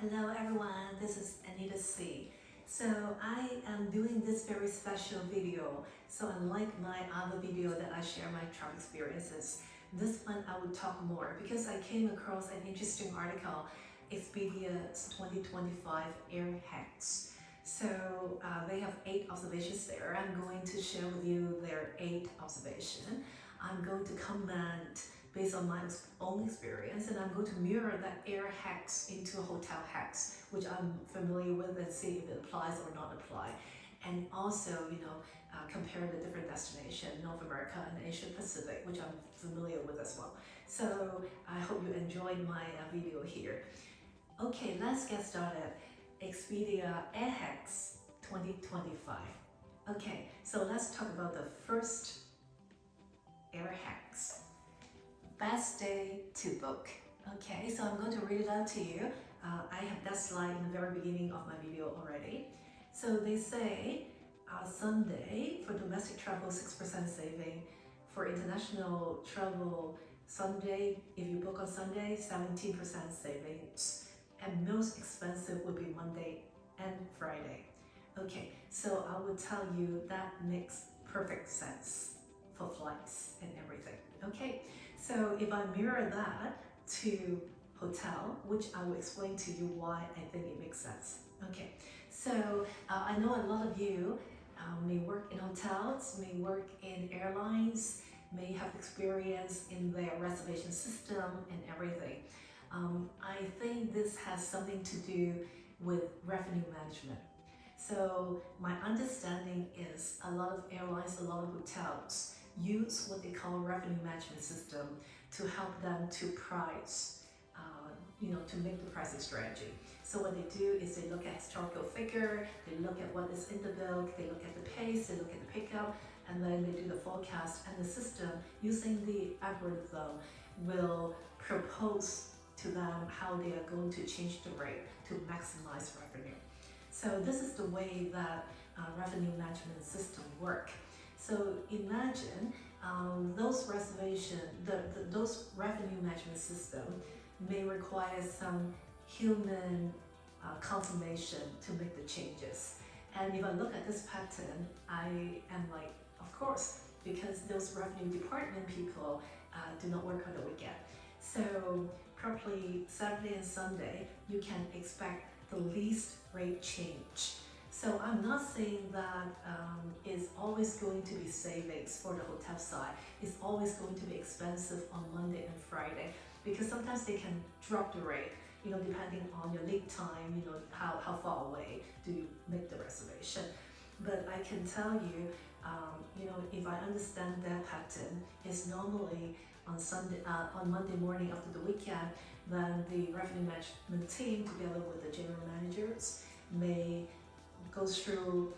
Hello everyone, this is Anita C. So I am doing this very special video. So unlike my other video that I share my travel experiences, this one I will talk more because I came across an interesting article, Expedia's 2025 Air Hacks. So they have 8 observations there. I'm going to share with you their 8 observations. I'm going to comment based on my own experience, and I'm going to mirror that air hacks into hotel hacks, which I'm familiar with, and see if it applies or not apply. And also, compare the different destinations, North America and Asia Pacific, which I'm familiar with as well. So I hope you enjoyed my video here. Okay, let's get started. Expedia Air Hacks 2025. Okay, so let's talk about the first air hacks. Best day to book. Okay, so I'm going to read it out to you. I have that slide in the very beginning of my video already. So they say Sunday for domestic travel 6% saving. For international travel Sunday, if you book on Sunday, 17% savings. And most expensive would be Monday and Friday. Okay, so I will tell you that makes perfect sense for flights and everything. Okay, so if I mirror that to hotel, which I will explain to you why I think it makes sense. Okay, so I know a lot of you may work in hotels, may work in airlines, may have experience in their reservation system and everything. I think this has something to do with revenue management. So my understanding is a lot of airlines, a lot of hotels use what they call revenue management system to help them to price, to make the pricing strategy. So what they do is they look at historical figure, they look at what is in the bill, they look at the pace, they look at the pickup, and then they do the forecast, and the system using the algorithm will propose to them how they are going to change the rate to maximize revenue. So this is the way that revenue management system work. So imagine those those revenue management system may require some human confirmation to make the changes. And if I look at this pattern, I am like, of course, because those revenue department people do not work on the weekend. So probably Saturday and Sunday, you can expect the least rate change. So I'm not saying that it's always going to be savings for the hotel side. It's always going to be expensive on Monday and Friday because sometimes they can drop the rate, depending on your lead time, how far away do you make the reservation. But I can tell you, if I understand that pattern, it's normally on Monday morning after the weekend, then the revenue management team together with the general managers may go through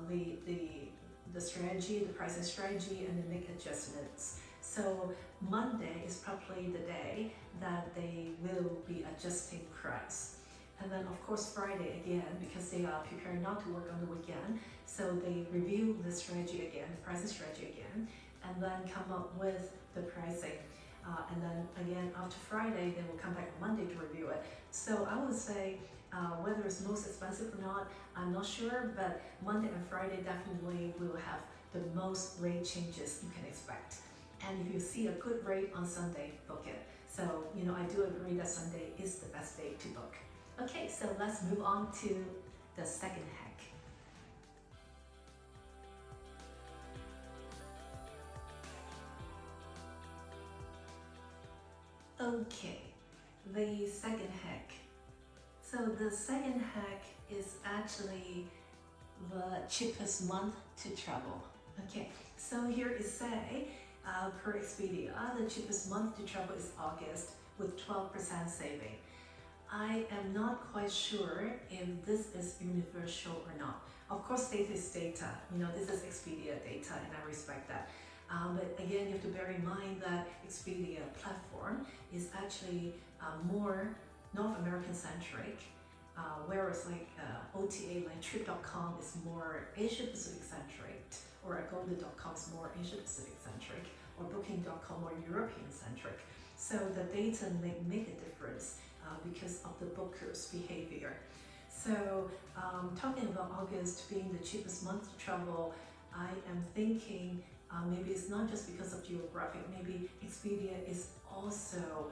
the strategy, the pricing strategy, and then make adjustments. So Monday is probably the day that they will be adjusting price. And then of course Friday again, because they are preparing not to work on the weekend, so they review the strategy again, the pricing strategy again, and then come up with the pricing. And then again after Friday, they will come back on Monday to review it. So I would say whether it's most expensive or not, I'm not sure, but Monday and Friday definitely will have the most rate changes you can expect. And if you see a good rate on Sunday, book it. So, I do agree that Sunday is the best day to book. Okay, so let's move on to the second hack. Okay, the second hack. So the second hack is actually the cheapest month to travel. Okay, so here it say, per Expedia, the cheapest month to travel is August with 12% saving. I am not quite sure if this is universal or not. Of course, data is data. This is Expedia data, and I respect that. But again, you have to bear in mind that Expedia platform is actually more North American centric, whereas like OTA like Trip.com is more Asia Pacific centric, or Agoda.com is more Asia Pacific centric, or Booking.com more European centric. So the data may make a difference. because of the bookers' behavior. So talking about August being the cheapest month to travel, I am thinking maybe it's not just because of geographic, maybe Expedia is also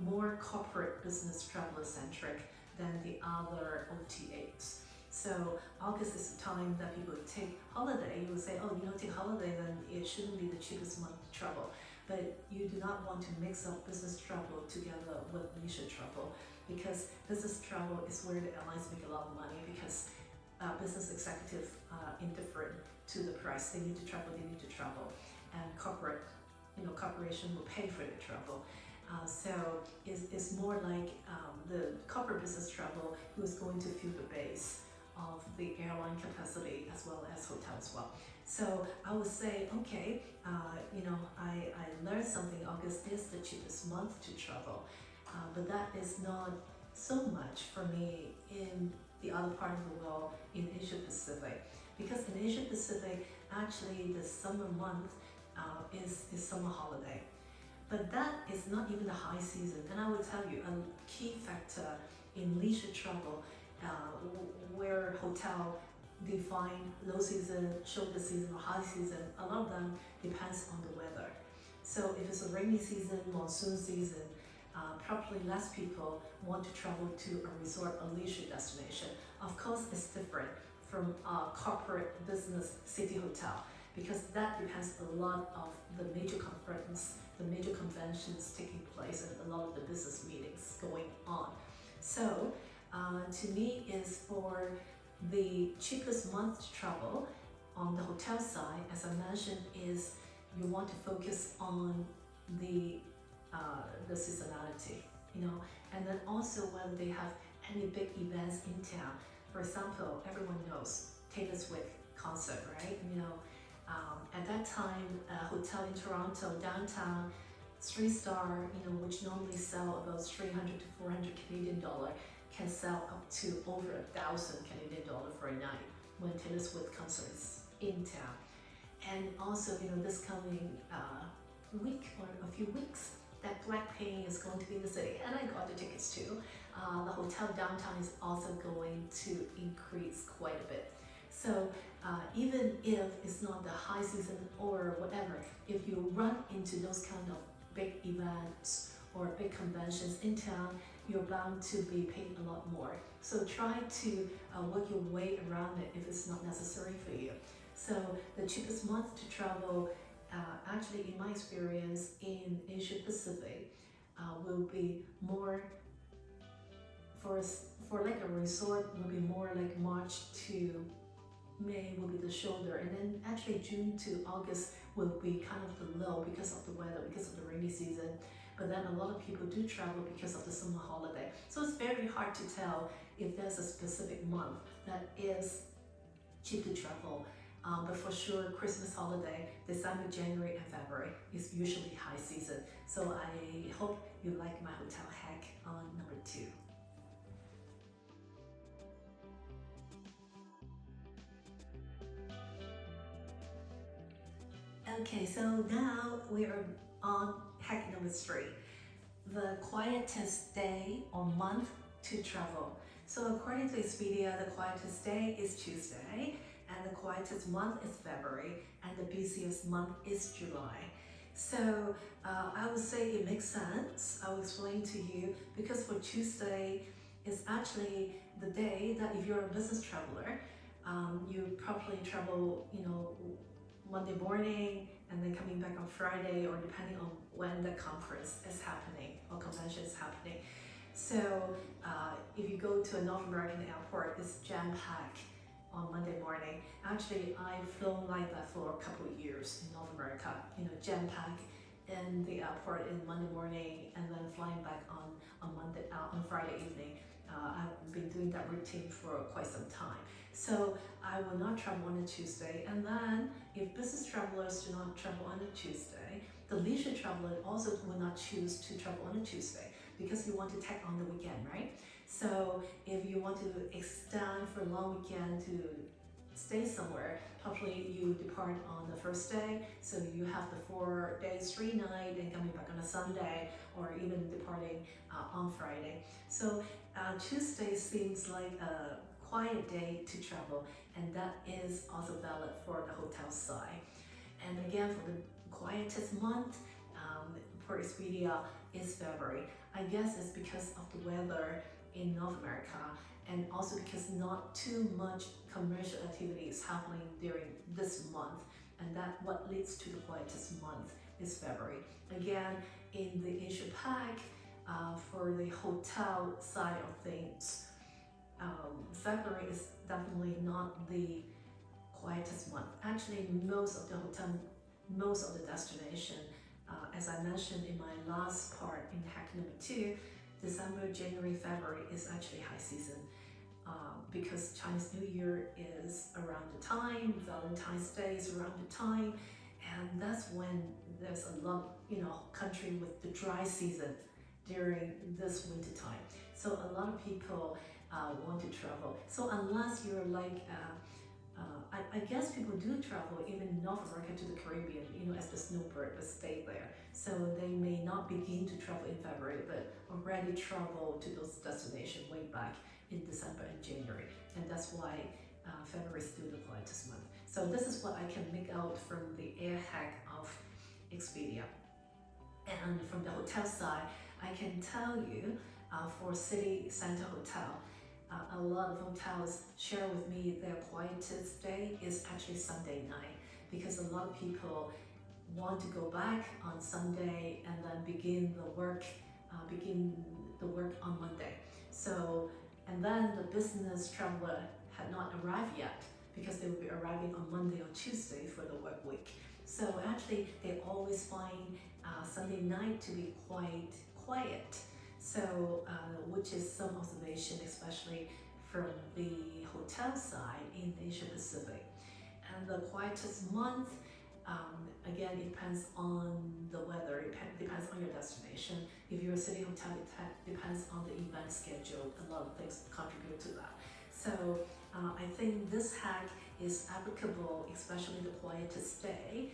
more corporate business traveler centric than the other OTAs. So August is the time that people take holiday. You would say, oh, take holiday, then it shouldn't be the cheapest month to travel. But you do not want to mix up business travel together with leisure travel, because business travel is where the airlines make a lot of money, because business executives are indifferent to the price. They need to travel, and corporation will pay for the travel. So it's more like the corporate business travel who is going to fill the base of the airline capacity as well as hotel as well. So I would say, okay, I learned something. August is the cheapest month to travel, but that is not so much for me in the other part of the world, in Asia Pacific, because in Asia Pacific, actually the summer month is summer holiday. But that is not even the high season. And I will tell you, a key factor in leisure travel, where hotel define low season, shoulder season, or high season, a lot of them depends on the weather. So if it's a rainy season, monsoon season, probably less people want to travel to a resort or leisure destination. Of course, it's different from a corporate business city hotel, because that depends a lot of the major conference, the major conventions taking place, and a lot of the business meetings going on. So to me, is for the cheapest month to travel on the hotel side, as I mentioned, is you want to focus on the seasonality, and then also whether they have any big events in town. For example, everyone knows Taylor Swift concert, right? At that time, a hotel in Toronto, downtown, 3-star, which normally sell about 300 to 400 Canadian dollar, can sell up to over 1,000 Canadian dollar for a night when Taylor Swift concert is in town. And also, this coming week or a few weeks, that Blackpink is going to be in the city, and I got the tickets too. The hotel downtown is also going to increase quite a bit. So even if it's not the high season or whatever, if you run into those kind of big events or big conventions in town, you're bound to be paying a lot more. So try to work your way around it if it's not necessary for you. So the cheapest month to travel, actually in my experience in Asia Pacific, will be more for like a resort, will be more like March to May will be the shoulder, and then actually June to August will be kind of the low because of the weather, because of the rainy season. But then a lot of people do travel because of the summer holiday. So it's very hard to tell if there's a specific month that is cheap to travel. But for sure, Christmas holiday, December, January, and February is usually high season. So I hope you like my hotel hack on number 2. Okay, so now we are on hack number 3, the quietest day or month to travel. So according to Expedia, the quietest day is Tuesday, and the quietest month is February, and the busiest month is July. So I would say it makes sense. I will explain to you, because for Tuesday is actually the day that if you're a business traveler, you probably travel, Monday morning and then coming back on Friday, or depending on when the conference is happening or convention is happening. So if you go to a North American airport, it's jam-packed on Monday morning. Actually, I've flown like that for a couple of years in North America, jam-packed in the airport in Monday morning and then flying back on Friday evening. I've been doing that routine for quite some time. So I will not travel on a Tuesday. And then if business travelers do not travel on a Tuesday, the leisure traveler also will not choose to travel on a Tuesday, because you want to tack on the weekend, right? So if you want to extend for a long weekend to stay somewhere, probably you depart on the first day, so you have the 4 days, 3 nights, and coming back on a Sunday, or even departing on Friday. So Tuesday seems like a quiet day to travel, and that is also valid for the hotel side. And again, for the quietest month for Expedia is February. I guess it's because of the weather in North America, and also because not too much commercial activity is happening during this month, and that what leads to the quietest month is February. Again, in the Asia Pac, for the hotel side of things, February is definitely not the quietest month. Actually, most of the destination, as I mentioned in my last part in hack number 2, December, January, February is actually high season, because Chinese New Year is around the time, Valentine's Day is around the time, and that's when there's a lot, country with the dry season during this winter time. So a lot of people want to travel. So unless you're like, I guess people do travel even North America to the Caribbean, as the snowbird, but stay there. So they may not begin to travel in February, but already travel to those destinations way back in December and January. And that's why February is still the quietest month. So this is what I can make out from the air hack of Expedia. And from the hotel side, I can tell you for City Center Hotel, a lot of hotels share with me their quietest day is actually Sunday night, because a lot of people want to go back on Sunday and then begin the work on Monday. So, and then the business traveler had not arrived yet, because they will be arriving on Monday or Tuesday for the work week. So actually, they always find Sunday night to be quite quiet. So, which is some observation, especially from the hotel side in Asia Pacific. And the quietest month, again, it depends on the weather, it depends on your destination. If you're a city hotel, it depends on the event schedule. A lot of things contribute to that. So I think this hack is applicable, especially the quietest day.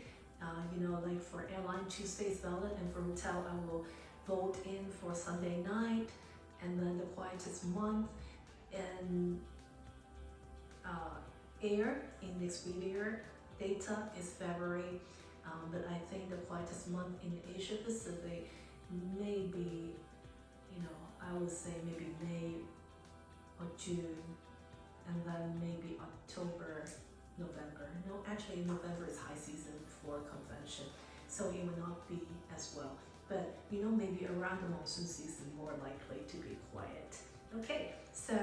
Like for airline, Tuesday is valid, and for hotel, I will vote in for Sunday night, and then the quietest month in air in the Expedia data is February, but I think the quietest month in Asia Pacific may be, I would say maybe May or June, and then maybe October, November. No, actually November is high season for convention, so it will not be as well. But maybe around the monsoon season, more likely to be quiet. Okay, so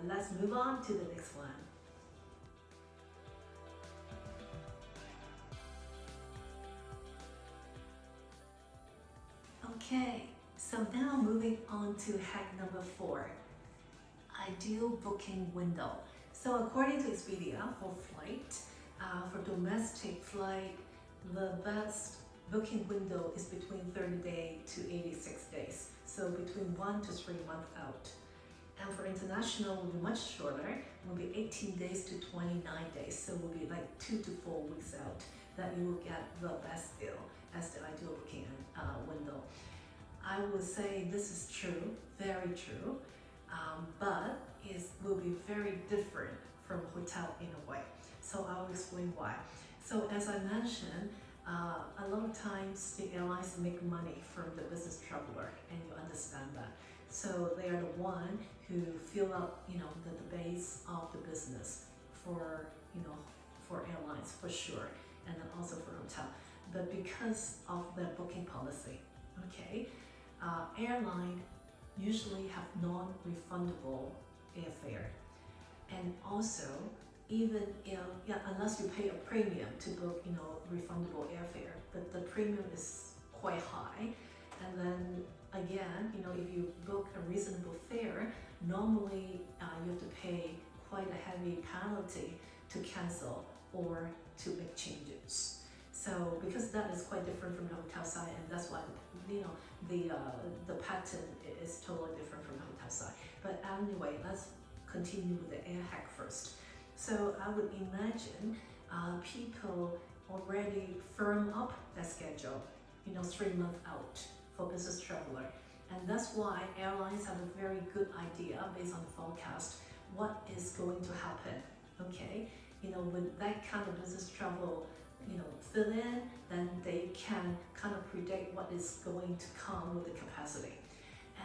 let's move on to the next one. Okay, so now moving on to hack number 4, ideal booking window. So according to Expedia, for flight, for domestic flight, the best booking window is between 30 days to 86 days. So between 1 to 3 months out. And for international, will be much shorter, will be 18 days to 29 days. So will be like 2 to 4 weeks out that you will get the best deal as the ideal booking window. I would say this is true, very true, but it will be very different from hotel in a way. So I'll explain why. So as I mentioned, a lot of times the airlines make money from the business traveler, and you understand that. So they are the one who fill up, the base of the business for, for airlines for sure, and then also for hotel. But because of their booking policy, okay, airline usually have non-refundable airfare, and also even unless you pay a premium to book, refundable airfare, but the premium is quite high. And then again, if you book a reasonable fare, normally you have to pay quite a heavy penalty to cancel or to make changes. So because that is quite different from the hotel side, and that's why the pattern is totally different from the hotel side. But anyway, let's continue with the air hack first. So I would imagine people already firm up their schedule, 3 months out for business traveler. And that's why airlines have a very good idea based on the forecast what is going to happen. Okay, with that kind of business travel, fill in, then they can kind of predict what is going to come with the capacity.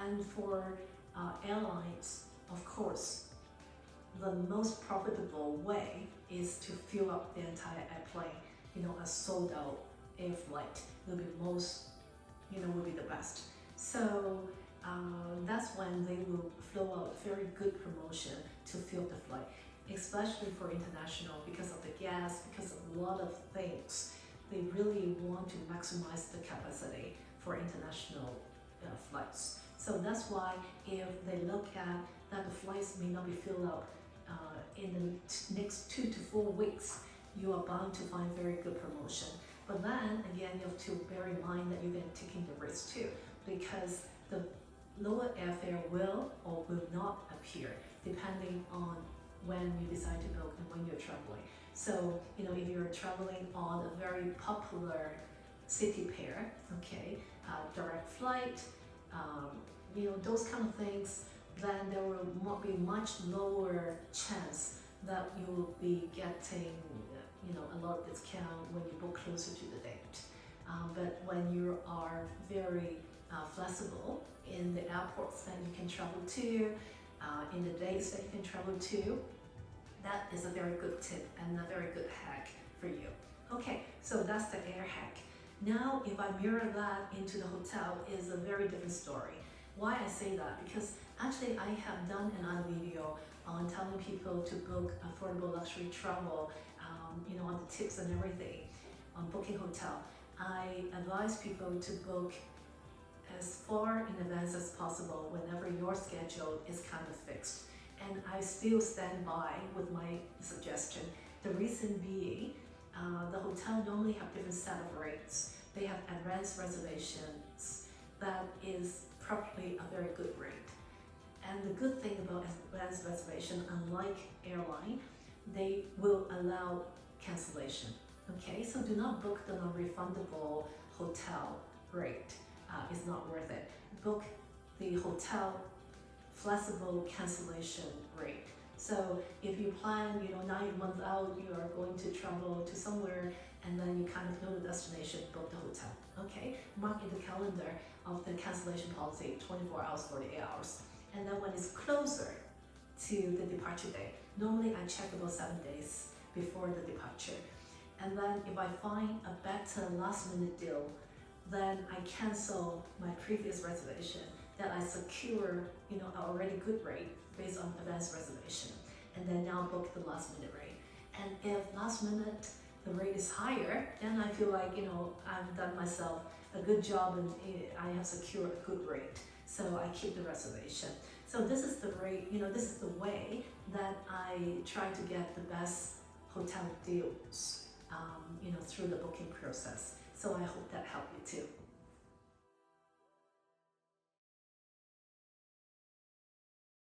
And for airlines, of course, the most profitable way is to fill up the entire airplane. A sold out air flight will be will be the best. So that's when they will flow out very good promotion to fill the flight, especially for international, because of the gas, because of a lot of things. They really want to maximize the capacity for international flights. So that's why if they look at that the flights may not be filled up in the next 2 to 4 weeks, you are bound to find very good promotion. But then again, you have to bear in mind that you're going to take the risk too, because the lower airfare will or will not appear depending on when you decide to book and when you're traveling. So, if you're traveling on a very popular city pair, okay, direct flight, those kind of things, then there will be much lower chance that you will be getting, a lot of discount when you book closer to the date. But when you are very flexible in the airports that you can travel to, in the days that you can travel to, that is a very good tip and a very good hack for you. Okay, so that's the air hack. Now, if I mirror that into the hotel, is a very different story. Why I say that? Because actually I have done another video on telling people to book affordable luxury travel, on the tips and everything, on booking hotel. I advise people to book as far in advance as possible whenever your schedule is kind of fixed. And I still stand by with my suggestion. The reason being, the hotel normally have different set of rates. They have advanced reservations. That is probably a very good rate. And the good thing about advanced reservation, unlike airline, they will allow cancellation. Okay, so do not book the non-refundable hotel rate. It's not worth it. Book the hotel flexible cancellation rate. So if you plan, 9 months out, you are going to travel to somewhere, and then you kind of know the destination, book the hotel. Okay, mark in the calendar of the cancellation policy 24 hours, 48 hours. And then when it's closer to the departure date, normally I check about 7 days before the departure. And then if I find a better last minute deal, then I cancel my previous reservation, that I secure, an already good rate based on advanced reservation, and then now book the last minute rate. And if last minute the rate is higher, then I feel like, I've done myself a good job and I have secured a good rate. So I keep the reservation. So this is the rate, this is the way that I try to get the best hotel deals, through the booking process. So I hope that helped you too.